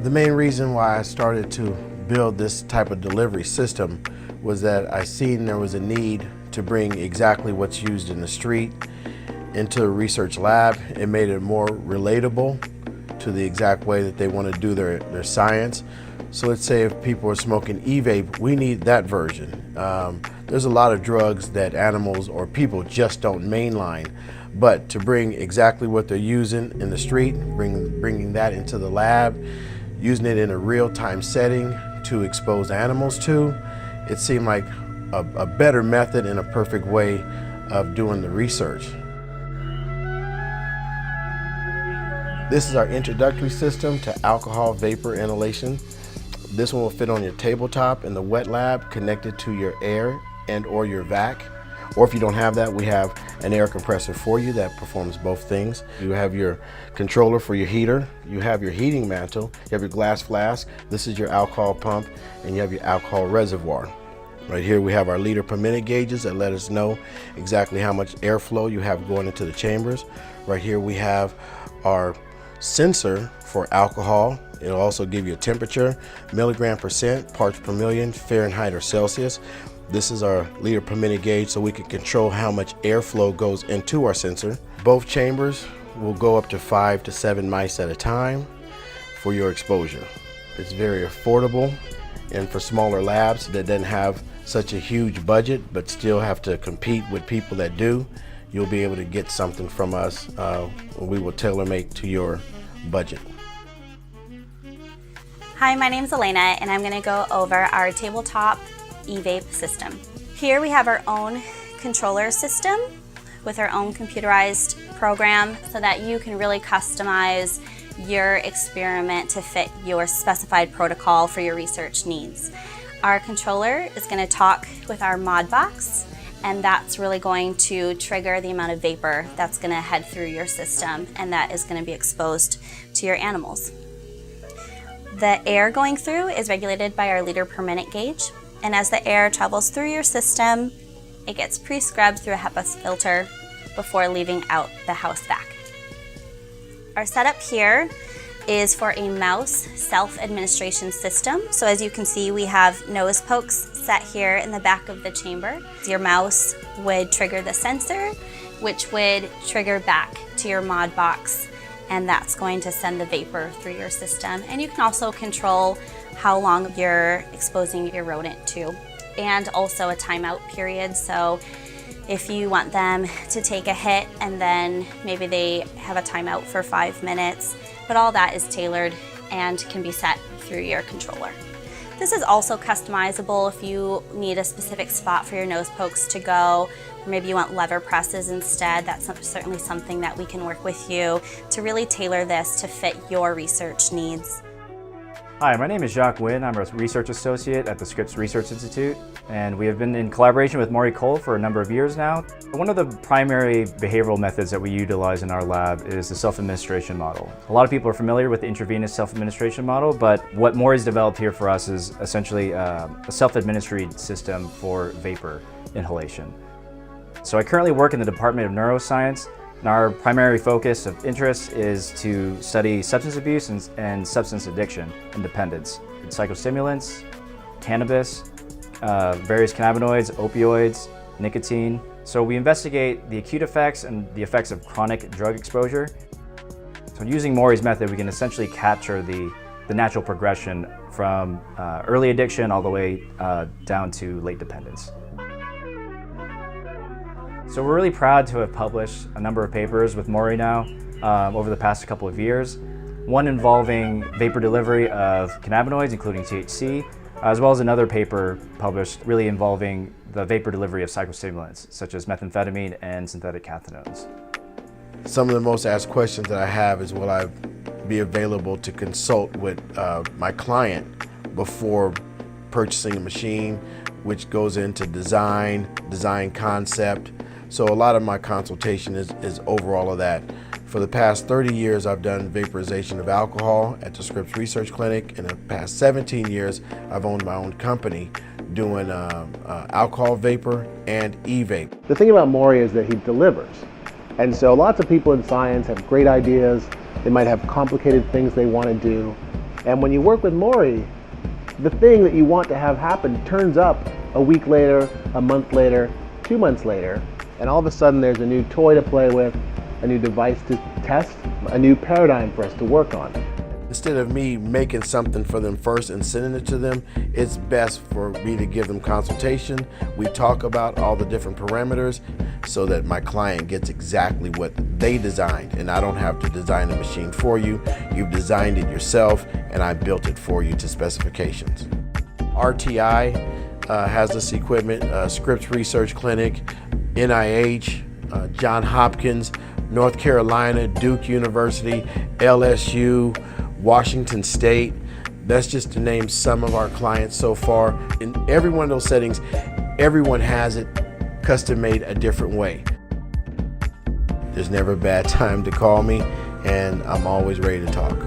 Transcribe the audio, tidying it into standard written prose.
The main reason why I started to build this type of delivery system was that I seen there was a need to bring exactly what's used in the street into a research lab. It made it more relatable to the exact way that they want to do their science. So let's say if people are smoking e-vape, we need that version. There's a lot of drugs that animals or people just don't mainline, but to bring exactly what they're using in the street, bringing that into the lab, using it in a real-time setting to expose animals to, it seemed like a better method and a perfect way of doing the research. This is our introductory system to alcohol vapor inhalation. This one will fit on your tabletop in the wet lab, connected to your air and or your vac. Or if you don't have that, we have an air compressor for you that performs both things. You have your controller for your heater, you have your heating mantle, you have your glass flask, this is your alcohol pump, and you have your alcohol reservoir. Right here we have our liter per minute gauges that let us know exactly how much airflow you have going into the chambers. Right here we have our sensor for alcohol. It'll also give you a temperature, milligram percent, parts per million, Fahrenheit or Celsius. This is our liter per minute gauge, so we can control how much airflow goes into our sensor. Both chambers will go up to 5 to 7 mice at a time for your exposure. It's very affordable, and for smaller labs that doesn't have such a huge budget but still have to compete with people that do, you'll be able to get something from us. We will tailor make to your budget. Hi, my name is Elena, and I'm going to go over our tabletop e-vape system. Here we have our own controller system with our own computerized program so that you can really customize your experiment to fit your specified protocol for your research needs. Our controller is going to talk with our mod box, and that's really going to trigger the amount of vapor that's going to head through your system, and that is going to be exposed to your animals. The air going through is regulated by our liter per minute gauge, and as the air travels through your system, it gets pre-scrubbed through a HEPA filter before leaving out the house vac. Our setup here is for a mouse self-administration system. So as you can see, we have nose pokes set here in the back of the chamber. Your mouse would trigger the sensor, which would trigger back to your mod box, and that's going to send the vapor through your system. And you can also control how long you're exposing your rodent to, and also a timeout period. So if you want them to take a hit and then maybe they have a timeout for 5 minutes, but all that is tailored and can be set through your controller. This is also customizable if you need a specific spot for your nose pokes to go, or maybe you want lever presses instead. That's certainly something that we can work with you to really tailor this to fit your research needs. Hi, my name is Jacques Nguyen. I'm a research associate at the Scripps Research Institute, and we have been in collaboration with Maury Cole for a number of years now. One of the primary behavioral methods that we utilize in our lab is the self-administration model. A lot of people are familiar with the intravenous self-administration model, but what Maury's developed here for us is essentially a self-administered system for vapor inhalation. So I currently work in the Department of Neuroscience, and our primary focus of interest is to study substance abuse and substance addiction and dependence. Psychostimulants, cannabis, various cannabinoids, opioids, nicotine. So we investigate the acute effects and the effects of chronic drug exposure. So using Maury's method, we can essentially capture the natural progression from early addiction all the way down to late dependence. So we're really proud to have published a number of papers with Maury now over the past couple of years. One involving vapor delivery of cannabinoids, including THC, as well as another paper published really involving the vapor delivery of psychostimulants, such as methamphetamine and synthetic cathinones. Some of the most asked questions that I have is, will I be available to consult with my client before purchasing a machine, which goes into design concept. So a lot of my consultation is over all of that. For the past 30 years, I've done vaporization of alcohol at the Scripps Research Clinic. In the past 17 years, I've owned my own company doing alcohol vapor and e-vape. The thing about Maury is that he delivers. And so lots of people in science have great ideas. They might have complicated things they want to do. And when you work with Maury, the thing that you want to have happen turns up a week later, a month later, 2 months later, and all of a sudden there's a new toy to play with, a new device to test, a new paradigm for us to work on. Instead of me making something for them first and sending it to them, it's best for me to give them consultation. We talk about all the different parameters so that my client gets exactly what they designed, and I don't have to design the machine for you. You've designed it yourself, and I built it for you to specifications. RTI has this equipment, Scripps Research Clinic, NIH, Johns Hopkins, North Carolina, Duke University, LSU, Washington State. That's just to name some of our clients so far. In every one of those settings, everyone has it custom made a different way. There's never a bad time to call me, and I'm always ready to talk.